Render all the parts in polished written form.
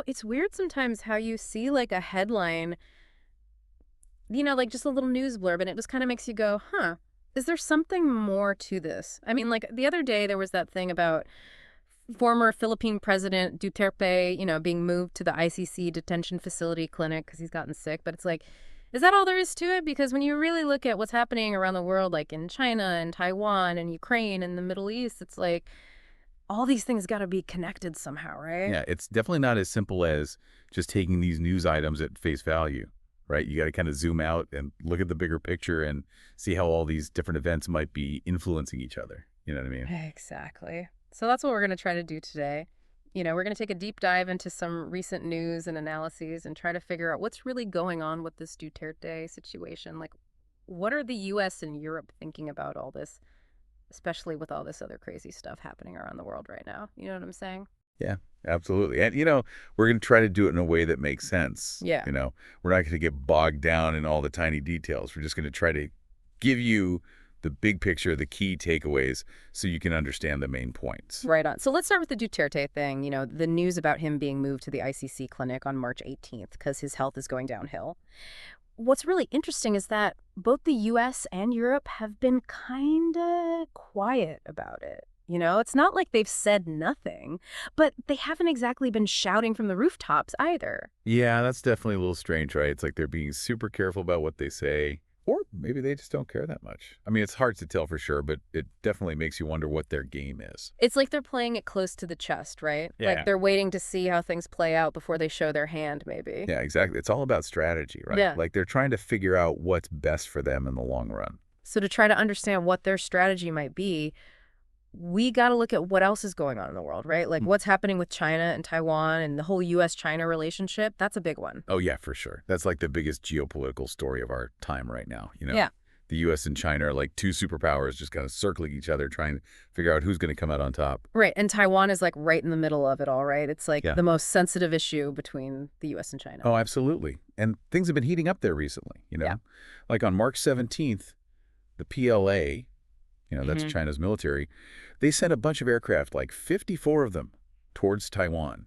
It's weird sometimes how you see like a headline, like just a little news blurb, and it just kind of makes you go, huh, is there something more to this? I mean, like the other day, there was that thing about former Philippine President Duterte, being moved to the ICC detention facility clinic because he's gotten sick. But it's like, is that all there is to it? Because when you really look at what's happening around the world, like in China and Taiwan and Ukraine and the Middle East, it's like all these things got to be connected somehow, right? Yeah, it's definitely not as simple as just taking these news items at face value, right? You got to kind of zoom out and look at the bigger picture and see how all these different events might be influencing each other. You know what I mean? Exactly. So that's what we're going to try to do today. We're going to take a deep dive into some recent news and analyses and try to figure out what's really going on with this Duterte situation. Like, what are the U.S. and Europe thinking about all this, especially with all this other crazy stuff happening around the world right now? You know what I'm saying? Yeah, absolutely. And, we're going to try to do it in a way that makes sense. Yeah. We're not going to get bogged down in all the tiny details. We're just going to try to give you the big picture, the key takeaways, so you can understand the main points. Right on. So let's start with the Duterte thing. The news about him being moved to the ICC clinic on March 18th because his health is going downhill. What's really interesting is that both the U.S. and Europe have been kind of quiet about it. It's not like they've said nothing, but they haven't exactly been shouting from the rooftops either. Yeah, that's definitely a little strange, right? It's like they're being super careful about what they say. Or maybe they just don't care that much. I mean, it's hard to tell for sure, but it definitely makes you wonder what their game is. It's like they're playing it close to the chest, right? Yeah. Like they're waiting to see how things play out before they show their hand, maybe. Yeah, exactly. It's all about strategy, right? Yeah. Like they're trying to figure out what's best for them in the long run. So to try to understand what their strategy might be, we got to look at what else is going on in the world, right? Like what's happening with China and Taiwan and the whole U.S.-China relationship. That's a big one. Oh, yeah, for sure. That's like the biggest geopolitical story of our time right now, Yeah. The U.S. and China are like two superpowers just kind of circling each other, trying to figure out who's going to come out on top. Right. And Taiwan is like right in the middle of it all, right? It's like Yeah. the most sensitive issue between the U.S. and China. Oh, absolutely. And things have been heating up there recently, Yeah. Like on March 17th, the PLA, that's Mhm. China's military, they sent a bunch of aircraft, like 54 of them, towards Taiwan,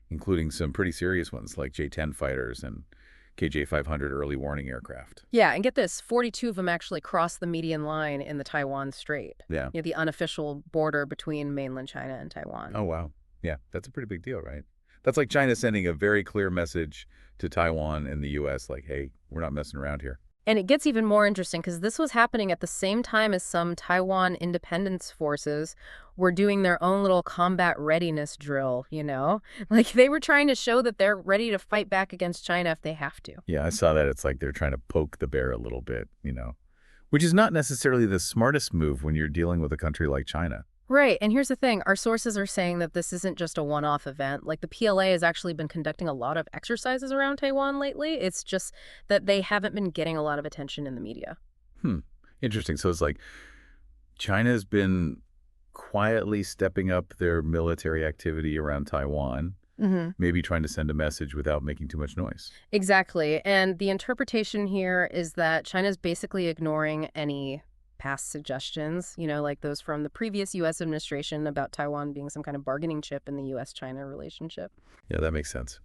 including some pretty serious ones like J-10 fighters and KJ-500 early warning aircraft. Yeah, and get this, 42 of them actually crossed the median line in the Taiwan Strait, Yeah. the unofficial border between mainland China and Taiwan. Oh, wow. Yeah, that's a pretty big deal, right? That's like China sending a very clear message to Taiwan and the U.S. like, hey, we're not messing around here. And it gets even more interesting because this was happening at the same time as some Taiwan independence forces were doing their own little combat readiness drill, Like they were trying to show that they're ready to fight back against China if they have to. Yeah, I saw that. It's like they're trying to poke the bear a little bit, which is not necessarily the smartest move when you're dealing with a country like China. Right. And here's the thing. Our sources are saying that this isn't just a one-off event. Like the PLA has actually been conducting a lot of exercises around Taiwan lately. It's just that they haven't been getting a lot of attention in the media. Interesting. So it's like China's been quietly stepping up their military activity around Taiwan, maybe trying to send a message without making too much noise. Exactly. And the interpretation here is that China's basically ignoring any past suggestions, like those from the previous U.S. administration about Taiwan being some kind of bargaining chip in the U.S.-China relationship. Yeah, that makes sense.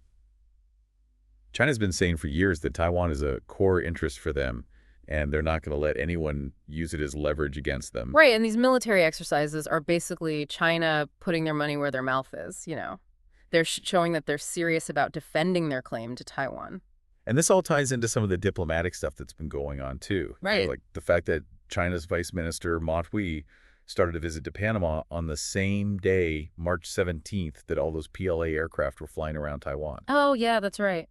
China's been saying for years that Taiwan is a core interest for them, and they're not going to let anyone use it as leverage against them. Right, and these military exercises are basically China putting their money where their mouth is, They're showing that they're serious about defending their claim to Taiwan. And this all ties into some of the diplomatic stuff that's been going on, too. Right. Like the fact that China's Vice Minister Ma Hui started a visit to Panama on the same day, March 17th, that all those PLA aircraft were flying around Taiwan. Oh, yeah, that's right.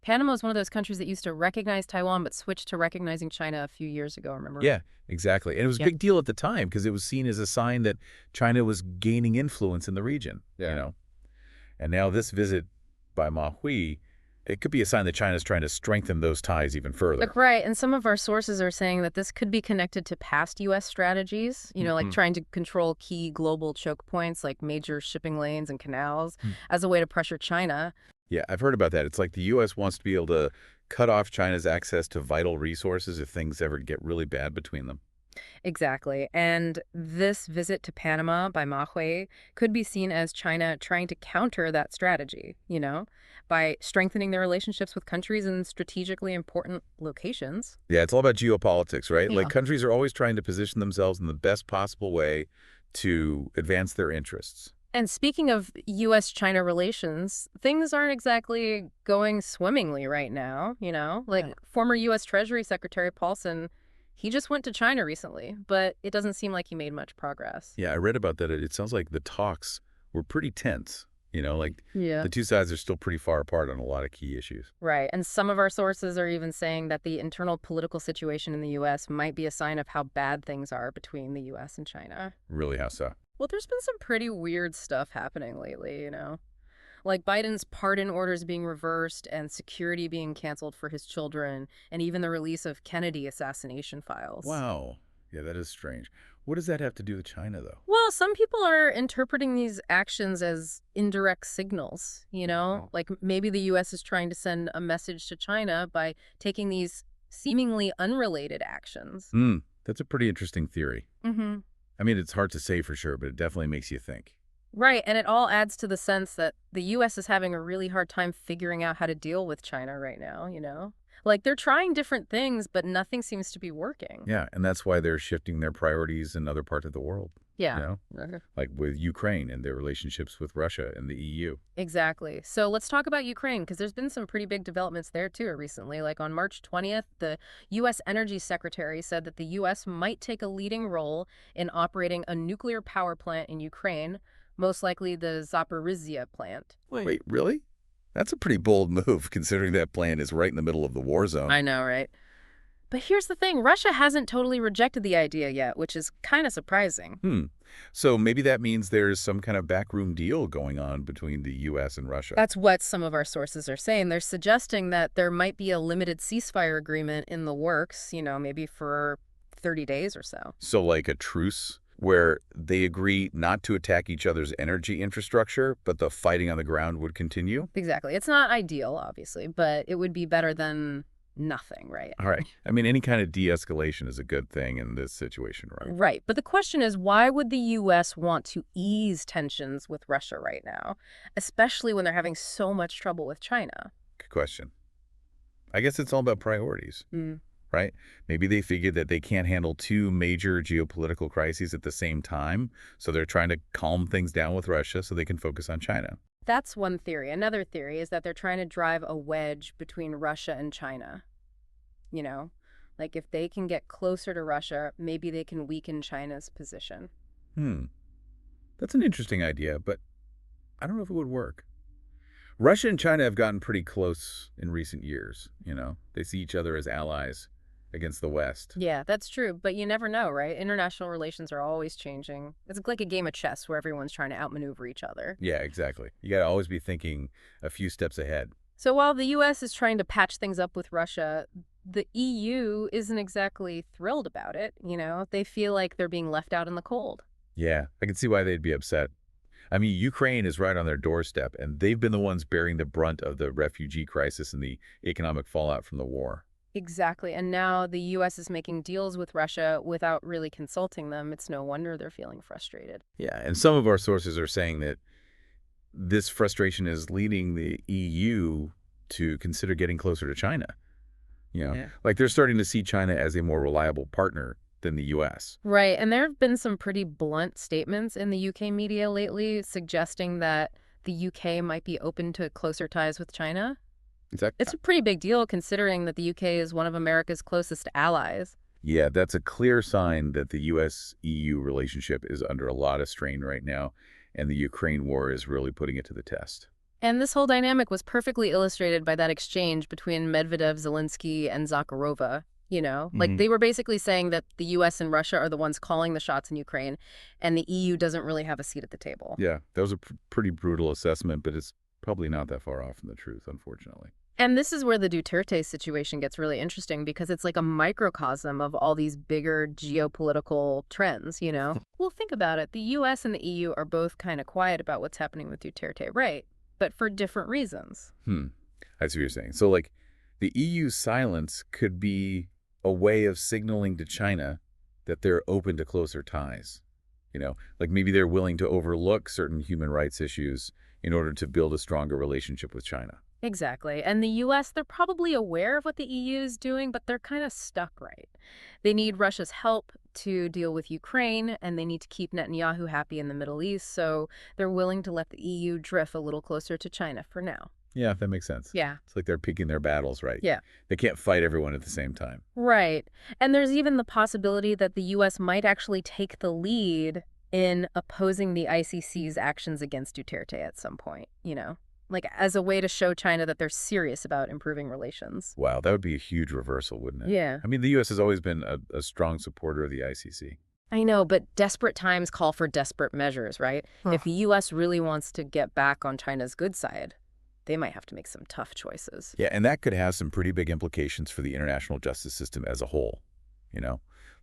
Panama is one of those countries that used to recognize Taiwan but switched to recognizing China a few years ago, remember? Yeah, exactly. And it was a big deal at the time because it was seen as a sign that China was gaining influence in the region, And now this visit by Ma Hui, it could be a sign that China's trying to strengthen those ties even further. Look, right. And some of our sources are saying that this could be connected to past U.S. strategies, like trying to control key global choke points like major shipping lanes and canals as a way to pressure China. Yeah, I've heard about that. It's like the U.S. wants to be able to cut off China's access to vital resources if things ever get really bad between them. Exactly. And this visit to Panama by Ma Hui could be seen as China trying to counter that strategy, by strengthening their relationships with countries in strategically important locations. Yeah, it's all about geopolitics, right? Like Yeah. countries are always trying to position themselves in the best possible way to advance their interests. And speaking of U.S.-China relations, things aren't exactly going swimmingly right now, Like Yeah. former U.S. Treasury Secretary Paulson, he just went to China recently, but it doesn't seem like he made much progress. Yeah, I read about that. It sounds like the talks were pretty tense. Like Yeah. the two sides are still pretty far apart on a lot of key issues. Right. And some of our sources are even saying that the internal political situation in the U.S. might be a sign of how bad things are between the U.S. and China. Really, how so? Well, there's been some pretty weird stuff happening lately, Like Biden's pardon orders being reversed and security being canceled for his children, and even the release of Kennedy assassination files. Wow. Yeah, that is strange. What does that have to do with China, though? Well, some people are interpreting these actions as indirect signals, Like maybe the U.S. is trying to send a message to China by taking these seemingly unrelated actions. Hmm, that's a pretty interesting theory. Mm-hmm. I mean, it's hard to say for sure, but it definitely makes you think. Right, and it all adds to the sense that the U.S. is having a really hard time figuring out how to deal with China right now. Like they're trying different things, but nothing seems to be working. Yeah, and that's why they're shifting their priorities in other parts of the world, you Yeah. know, like with Ukraine and their relationships with Russia and the EU. Exactly. So let's talk about Ukraine, because there's been some pretty big developments there too recently. Like on March 20th, the U.S. Energy Secretary said that the U.S. might take a leading role in operating a nuclear power plant in Ukraine, most likely the Zaporizhzhia plant. Wait, really? That's a pretty bold move, considering that plant is right in the middle of the war zone. I know, right? But here's the thing, Russia hasn't totally rejected the idea yet, which is kind of surprising. Hmm. So maybe that means there's some kind of backroom deal going on between the U.S. and Russia. That's what some of our sources are saying. They're suggesting that there might be a limited ceasefire agreement in the works, maybe for 30 days or so. So like a truce where they agree not to attack each other's energy infrastructure, but the fighting on the ground would continue? Exactly. It's not ideal, obviously, but it would be better than nothing, right? All right. I mean, any kind of de-escalation is a good thing in this situation, right? Right. But the question is, why would the U.S. want to ease tensions with Russia right now, especially when they're having so much trouble with China? Good question. I guess it's all about priorities, right? Maybe they figured that they can't handle two major geopolitical crises at the same time, so they're trying to calm things down with Russia so they can focus on China. That's one theory. Another theory is that they're trying to drive a wedge between Russia and China. You know, like if they can get closer to Russia, maybe they can weaken China's position. Hmm. That's an interesting idea, but I don't know if it would work. Russia and China have gotten pretty close in recent years. They see each other as allies against the West. Yeah, that's true. But you never know, right? International relations are always changing. It's like a game of chess where everyone's trying to outmaneuver each other. Yeah, exactly. You got to always be thinking a few steps ahead. So while the U.S. is trying to patch things up with Russia, the EU isn't exactly thrilled about it. They feel like they're being left out in the cold. Yeah, I can see why they'd be upset. I mean, Ukraine is right on their doorstep, and they've been the ones bearing the brunt of the refugee crisis and the economic fallout from the war. Exactly. And now the U.S. is making deals with Russia without really consulting them. It's no wonder they're feeling frustrated. Yeah, and some of our sources are saying that this frustration is leading the EU to consider getting closer to China. Yeah. Like they're starting to see China as a more reliable partner than the U.S. Right. And there have been some pretty blunt statements in the UK media lately suggesting that the UK might be open to closer ties with China. Exactly. It's a pretty big deal considering that the UK is one of America's closest allies. Yeah, that's a clear sign that the U.S.-EU relationship is under a lot of strain right now, and the Ukraine war is really putting it to the test. And this whole dynamic was perfectly illustrated by that exchange between Medvedev, Zelensky, and Zakharova. Like they were basically saying that the U.S. and Russia are the ones calling the shots in Ukraine, and the EU doesn't really have a seat at the table. Yeah, that was a pretty brutal assessment, but it's probably not that far off from the truth, unfortunately. And this is where the Duterte situation gets really interesting because it's like a microcosm of all these bigger geopolitical trends. Well, think about it. The U.S. and the EU are both kind of quiet about what's happening with Duterte, right? But for different reasons. I see what you're saying. So, like, the EU's silence could be a way of signaling to China that they're open to closer ties. Like maybe they're willing to overlook certain human rights issues in order to build a stronger relationship with China. Exactly. And the U.S., they're probably aware of what the EU is doing, but they're kind of stuck, right? They need Russia's help to deal with Ukraine, and they need to keep Netanyahu happy in the Middle East, so they're willing to let the EU drift a little closer to China for now. Yeah, that makes sense. Yeah. It's like they're picking their battles, right? Yeah. They can't fight everyone at the same time. Right. And there's even the possibility that the U.S. might actually take the lead in opposing the ICC's actions against Duterte at some point, like as a way to show China that they're serious about improving relations. Wow, that would be a huge reversal, wouldn't it? Yeah. I mean, the U.S. has always been a strong supporter of the ICC. I know, but desperate times call for desperate measures, right? If the U.S. really wants to get back on China's good side, they might have to make some tough choices. Yeah, and that could have some pretty big implications for the international justice system as a whole.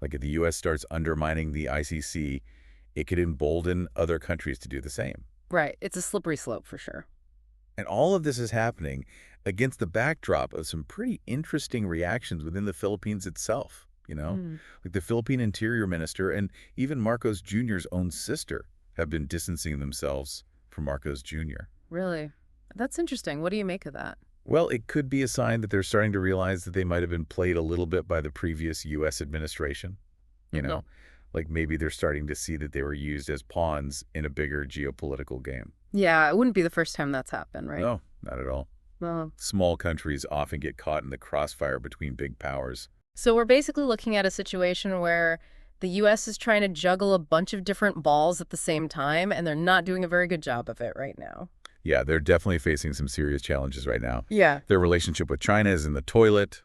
Like if the U.S. starts undermining the ICC, it could embolden other countries to do the same. Right. It's a slippery slope for sure. And all of this is happening against the backdrop of some pretty interesting reactions within the Philippines itself. Like the Philippine Interior Minister and even Marcos Jr.'s own sister have been distancing themselves from Marcos Jr. Really? That's interesting. What do you make of that? Well, it could be a sign that they're starting to realize that they might have been played a little bit by the previous U.S. administration. Like maybe they're starting to see that they were used as pawns in a bigger geopolitical game. Yeah, it wouldn't be the first time that's happened, right? No, not at all. Well, small countries often get caught in the crossfire between big powers. so we're basically looking at a situation where the U.S. is trying to juggle a bunch of different balls at the same time, and they're not doing a very good job of it right now. Yeah, they're definitely facing some serious challenges right now. Yeah. Their relationship with China is in the toilet.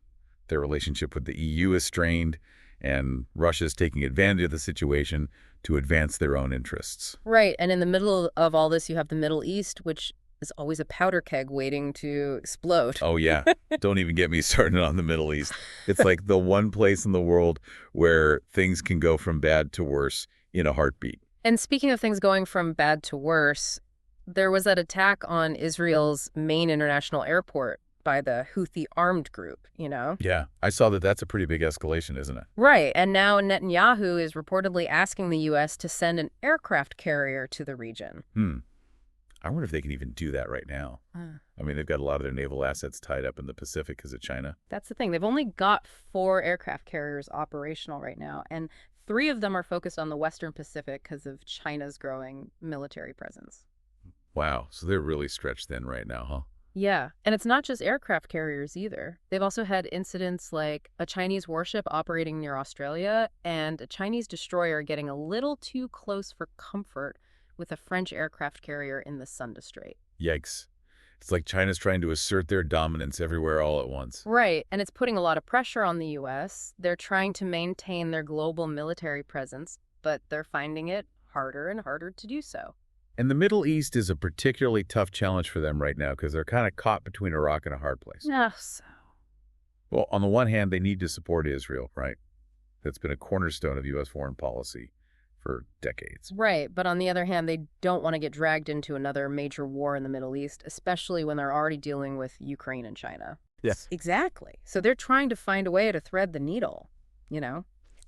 Their relationship with the EU is strained. And Russia's taking advantage of the situation to advance their own interests. Right. And in the middle of all this, you have the Middle East, which is always a powder keg waiting to explode. Oh, yeah. Don't even get me started on the Middle East. It's like the one place in the world where things can go from bad to worse in a heartbeat. And speaking of things going from bad to worse, there was that attack on Israel's main international airport by the Houthi armed group, Yeah, I saw that that's a pretty big escalation, isn't it? Right. And now Netanyahu is reportedly asking the U.S. to send an aircraft carrier to the region. I wonder if they can even do that right now. I mean, they've got a lot of their naval assets tied up in the Pacific because of China. That's the thing. They've only got 4 aircraft carriers operational right now, and 3 of them are focused on the Western Pacific because of China's growing military presence. Wow, so they're really stretched thin right now, huh? Yeah, and it's not just aircraft carriers either. They've also had incidents like a Chinese warship operating near Australia and a Chinese destroyer getting a little too close for comfort with a French aircraft carrier in the Sunda Strait. Yikes. It's like China's trying to assert their dominance everywhere all at once. Right, and it's putting a lot of pressure on the U.S. They're trying to maintain their global military presence, but they're finding it harder and harder to do so. And the Middle East is a particularly tough challenge for them right now because they're kind of caught between a rock and a hard place. Yes. Well, on the one hand, they need to support Israel, right? That's been a cornerstone of U.S. foreign policy for decades. Right, but on the other hand, they don't want to get dragged into another major war in the Middle East, especially when they're already dealing with Ukraine and China. Yes. Exactly. So they're trying to find a way to thread the needle,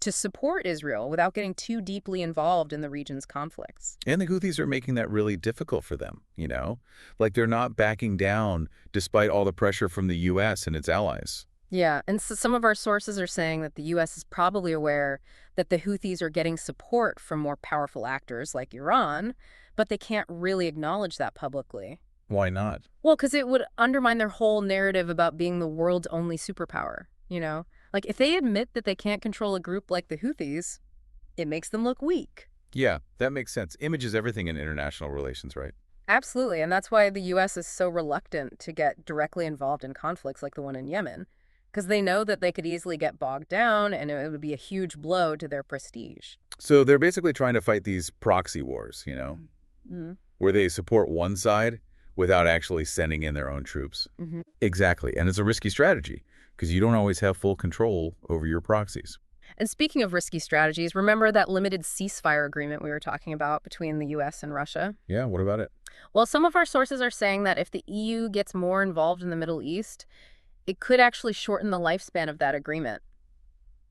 to support Israel without getting too deeply involved in the region's conflicts. And the Houthis are making that really difficult for them, Like they're not backing down despite all the pressure from the U.S. and its allies. Yeah, and so some of our sources are saying that the U.S. is probably aware that the Houthis are getting support from more powerful actors like Iran, but they can't really acknowledge that publicly. Why not? Well, because it would undermine their whole narrative about being the world's only superpower, Like, if they admit that they can't control a group like the Houthis, it makes them look weak. Yeah, that makes sense. Image is everything in international relations, right? Absolutely, and that's why the U.S. is so reluctant to get directly involved in conflicts like the one in Yemen, because they know that they could easily get bogged down and it would be a huge blow to their prestige. So they're basically trying to fight these proxy wars, where they support one side without actually sending in their own troops. Exactly, and it's a risky strategy because you don't always have full control over your proxies. And speaking of risky strategies, remember that limited ceasefire agreement we were talking about between the U.S. and Russia? Yeah, what about it? Well, some of our sources are saying that if the EU gets more involved in the Middle East, it could actually shorten the lifespan of that agreement.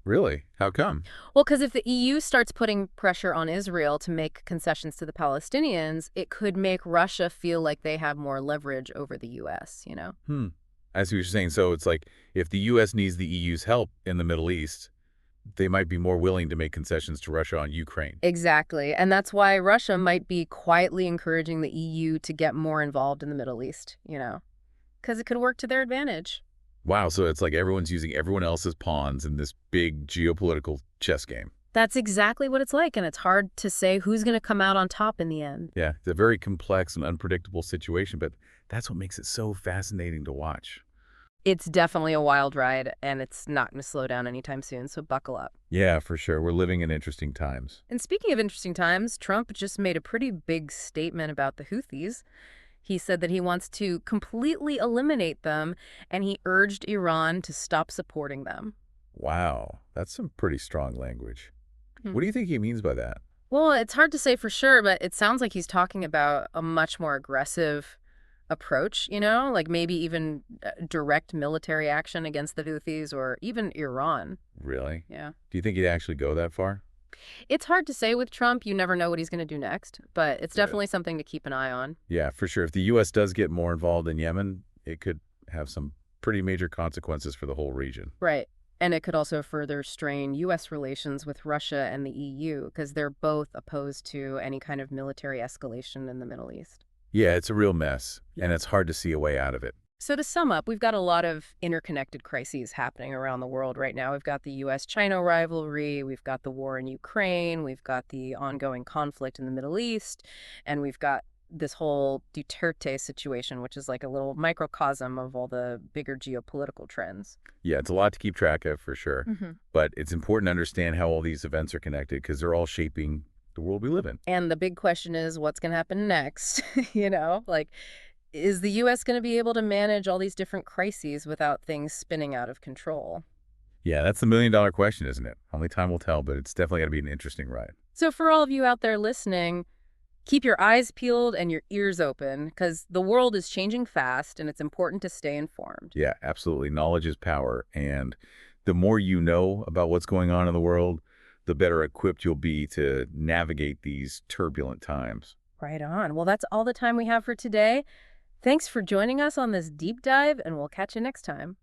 Really? How come? Well, because if the EU starts putting pressure on Israel to make concessions to the Palestinians, it could make Russia feel like they have more leverage over the U.S., you know? Hmm. I see what you're saying. So it's like if the U.S. needs the EU's help in the Middle East, they might be more willing to make concessions to Russia on Ukraine. Exactly. And that's why Russia might be quietly encouraging the EU to get more involved in the Middle East, you know? Because it could work to their advantage. Wow, so it's like everyone's using everyone else's pawns in this big geopolitical chess game. That's exactly what it's like, and it's hard to say who's going to come out on top in the end. Yeah, it's a very complex and unpredictable situation, but that's what makes it so fascinating to watch. It's definitely a wild ride, and it's not going to slow down anytime soon, so buckle up. Yeah, for sure. We're living in interesting times. And speaking of interesting times, Trump just made a pretty big statement about the Houthis. He said that he wants to completely eliminate them, and he urged Iran to stop supporting them. Wow, that's some pretty strong language. Hmm. What do you think he means by that? Well, it's hard to say for sure, but it sounds like he's talking about a much more aggressive approach, you know, like maybe even direct military action against the Houthis or even Iran. Really? Yeah. Do you think he'd actually go that far? It's hard to say with Trump. You never know what he's going to do next, but it's Good. definitely something to keep an eye on. Yeah, for sure. If the U.S. does get more involved in Yemen, it could have some pretty major consequences for the whole region. Right. And it could also further strain U.S. relations with Russia and the EU because they're both opposed to any kind of military escalation in the Middle East. Yeah, it's a real mess, and Yeah. it's hard to see a way out of it. So to sum up, we've got a lot of interconnected crises happening around the world right now. We've got the U.S.-China rivalry, we've got the war in Ukraine, we've got the ongoing conflict in the Middle East, and we've got this whole Duterte situation, which is like a little microcosm of all the bigger geopolitical trends. Yeah, it's a lot to keep track of for sure, Hmm. but it's important to understand how all these events are connected because they're all shaping the world we live in. And the big question is, what's going to happen next? You know, like, is the U.S. going to be able to manage all these different crises without things spinning out of control? Yeah, that's the million-dollar question, isn't it? Only time will tell, but it's definitely going to be an interesting ride. So for all of you out there listening, keep your eyes peeled and your ears open because the world is changing fast and it's important to stay informed. Yeah, absolutely. Knowledge is power, and the more you know about what's going on in the world, the better equipped you'll be to navigate these turbulent times. Right on. Well, that's all the time we have for today. Thanks for joining us on this deep dive, and we'll catch you next time.